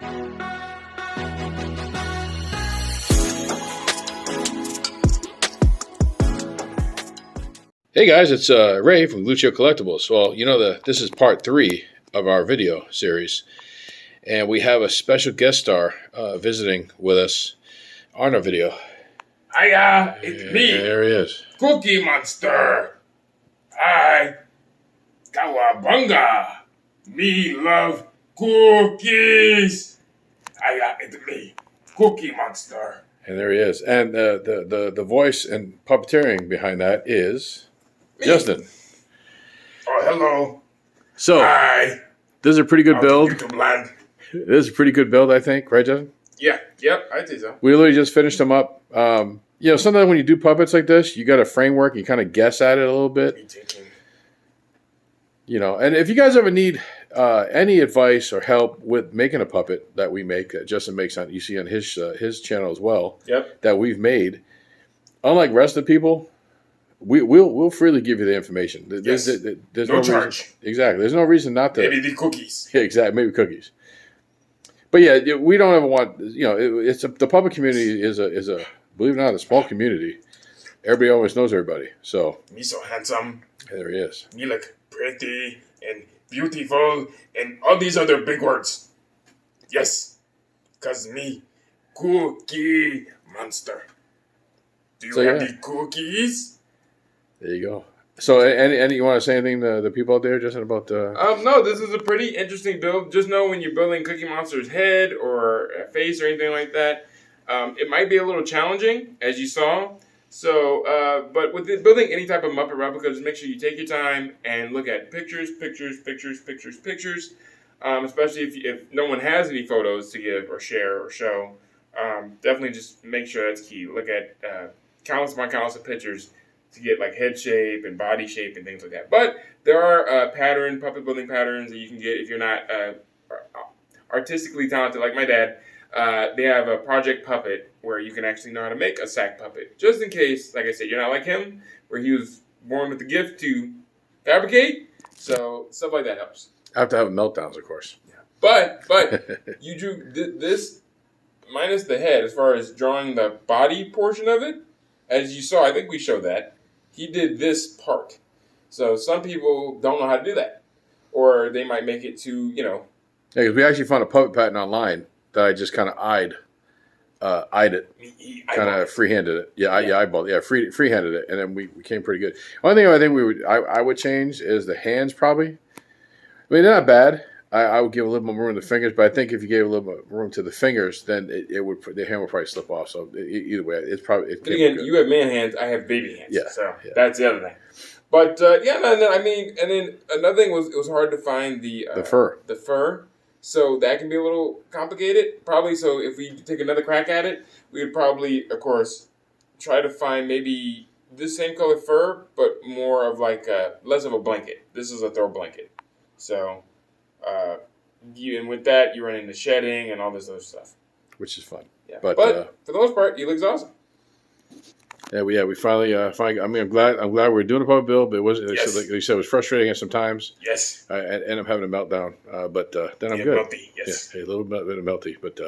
Hey guys, it's Ray from GALLUCCIO Collectables. Well, you know this is part 3 of our video series, and we have a special guest star visiting with us on our video. Hiya, it's me. There he is. Cookie Monster. Hi. Kawabunga. Me love cookies. Hiya, it's me. Cookie Monster. And there he is. And the voice and puppeteering behind that is Me. Justin. Oh, hello. So, Hi. this is a pretty good build. YouTube land. This is a pretty good build, I think. Right, Justin? Yeah, yep, I think so. We literally just finished them up. You know, sometimes when you do puppets like this, you got a framework. You kind of guess at it a little bit. Me thinking. You know, and if you guys ever need any advice or help with making a puppet that we make, that Justin makes on, you see on his channel as well, Yep. that we've made, unlike rest of the people, we'll freely give you the information. Yes. There's No reason- charge. exactly. There's no reason not to. Maybe the cookies. Yeah, exactly. Maybe cookies. But yeah, we don't ever want. You know, the puppet community is a believe it or not, a small community. Everybody always knows everybody. So Me so handsome. there he is. Me look pretty and beautiful and all these other big words. Yes. Cause me, Cookie Monster. Do you So, have yeah. the cookies? There you go. So, any you want to say anything to the people out there, Justin, about? No, this is a pretty interesting build. Just know when you're building Cookie Monster's head or a face or anything like that, it might be a little challenging, as you saw. So, but with building any type of Muppet replica, just make sure you take your time and look at pictures, especially if no one has any photos to give or share or show. Definitely just make sure that's key. Look at countless upon countless of pictures to get like head shape and body shape and things like that. But there are puppet building patterns that you can get if you're not artistically talented like my dad. They have a project puppet where you can actually know how to make a sack puppet. Just in case, like I said, you're not like him, where he was born with the gift to fabricate. So stuff like that helps. I have to have meltdowns, of course. Yeah. But you drew this minus the head as far as drawing the body portion of it. As you saw, I think we showed that. He did this part. So some people don't know how to do that. Or they might make it to, you know. Yeah, because we actually found a puppet pattern online that I just kind of eyed it, kind of freehanded it. Yeah, eyeballed. Yeah, freehanded it, and then we came pretty good. One thing I think I would change is the hands probably. I mean, they're not bad. I would give a little more room to the fingers, but I think if you gave a little more room to the fingers, then the hand would probably slip off. So either way, it's probably. But again, you have man hands, I have baby hands. Yeah, so that's the other thing. But and then another thing was it was hard to find the fur. The fur, so that can be a little complicated. Probably, so if we take another crack at it, we would probably, of course, try to find maybe this same color fur, but more of like less of a blanket. This is a throw blanket, so. And with that, you run into shedding and all this other stuff, which is fun. Yeah, but for the most part, he looks awesome. Yeah, we finally. I mean, I'm glad we're doing a puppet build, but it wasn't. Yes. Like you said, it was frustrating at some times. Yes. I end up having a meltdown, but then I'm yeah, good. Melty, yes. Yeah, a little bit of melty, but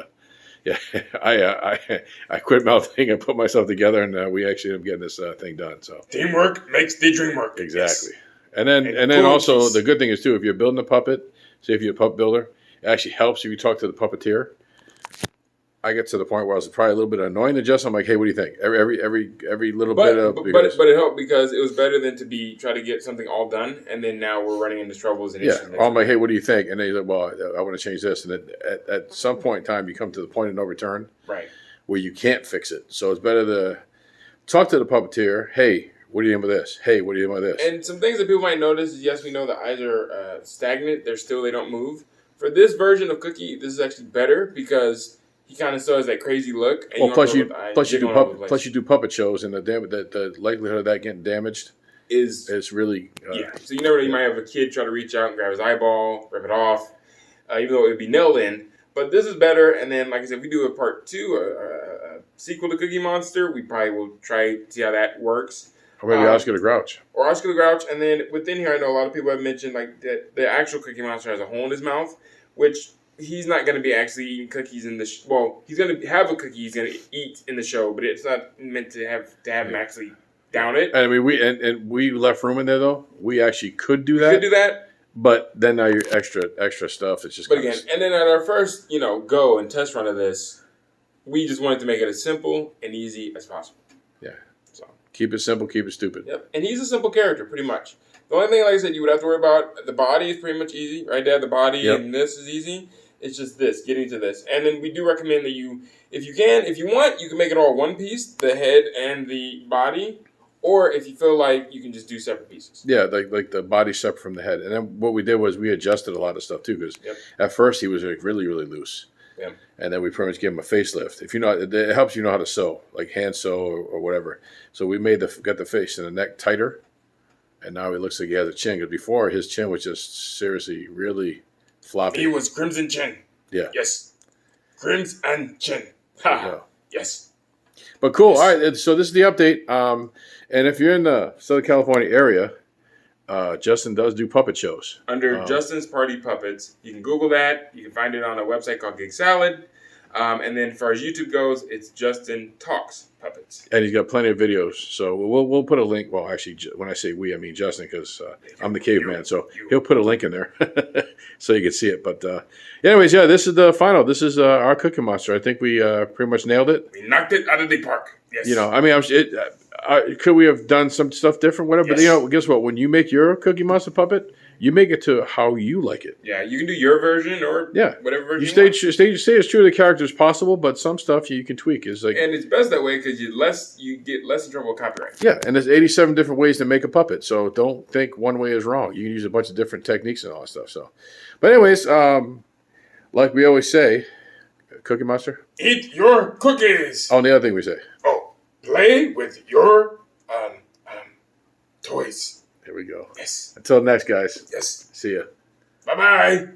yeah, I quit melting and put myself together, and we actually ended up getting this thing done. So teamwork makes the dream work. Exactly. Yes. And then also the good thing is too, if you're building a puppet. Say if you're a puppet builder, it actually helps if you talk to the puppeteer. I get to the point where I was probably a little bit annoying to Justin. I'm like, hey, what do you think? Every little bit of. But it helped because it was better than to try to get something all done, and then now we're running into troubles and issues. Yeah, I'm like, hey, what do you think? And then he's like, well, I want to change this. And then at some point in time, you come to the point of no return, right, where you can't fix it. So it's better to talk to the puppeteer. Hey, what do you think about this? Hey, what do you think about this? And some things that people might notice is, yes, we know the eyes are stagnant. They don't move. For this version of Cookie, this is actually better because he kind of still has that crazy look. And well, plus you do puppet shows, and the likelihood of that getting damaged is really yeah. So you never know, you might have a kid try to reach out and grab his eyeball, rip it off, even though it would be nailed in. But this is better. And then, like I said, if we do a part 2, a sequel to Cookie Monster, we probably will try to see how that works. Or maybe Oscar the Grouch. Or Oscar the Grouch. And then within here, I know a lot of people have mentioned like that the actual Cookie Monster has a hole in his mouth, which he's not going to be actually eating cookies in the well, he's going to have a cookie he's going to eat in the show, but it's not meant to have him actually down it. I mean, we left room in there though. We actually could do that. You could do that. But then now your extra stuff. It's just. But again, and then at our first, go and test run of this, we just wanted to make it as simple and easy as possible. Yeah. So keep it simple, keep it stupid. Yep. And he's a simple character, pretty much. The only thing, like I said, you would have to worry about, the body is pretty much easy, right, Dad? The body and this is easy. It's just this, getting to this. And then we do recommend that you, if you want, you can make it all one piece, the head and the body. Or if you feel like you can just do separate pieces. Yeah, like the body separate from the head. And then what we did was we adjusted a lot of stuff too, because at first he was like really, really loose. Yep. And then we pretty much gave him a facelift. If you know, it helps you know how to sew, like hand sew or whatever. So we got the face and the neck tighter, and now he looks like he has a chin. Because before his chin was just seriously really floppy. He was crimson chin. Yeah. Yes. Crimson chin. Ha. Yes. But cool. All right. So this is the update. And if you're in the Southern California area, Justin does do puppet shows. Under Justin's Party Puppets. You can Google that. You can find it on a website called Gig Salad. And then as far as YouTube goes, it's Justin Talks Puppets. And he's got plenty of videos. So we'll put a link. Well, actually, when I say we, I mean Justin, because I'm the caveman. So he'll put a link in there so you can see it. But anyways, this is the final. This is our Cookie Monster. I think we pretty much nailed it. We knocked it out of the park. Yes. I mean, could we have done some stuff different, whatever? Yes. But guess what? When you make your Cookie Monster puppet, you make it to how you like it. Yeah, you can do your version or whatever version you stay as true to the character as possible, but some stuff you can tweak. And it's best that way because you get less in trouble with copyright. Yeah, and there's 87 different ways to make a puppet, so don't think one way is wrong. You can use a bunch of different techniques and all that stuff. So, but anyways, like we always say, Cookie Monster, eat your cookies. Oh, and the other thing we say. Oh, play with your toys. There we go. Yes. Until next, guys. Yes. See ya. Bye-bye.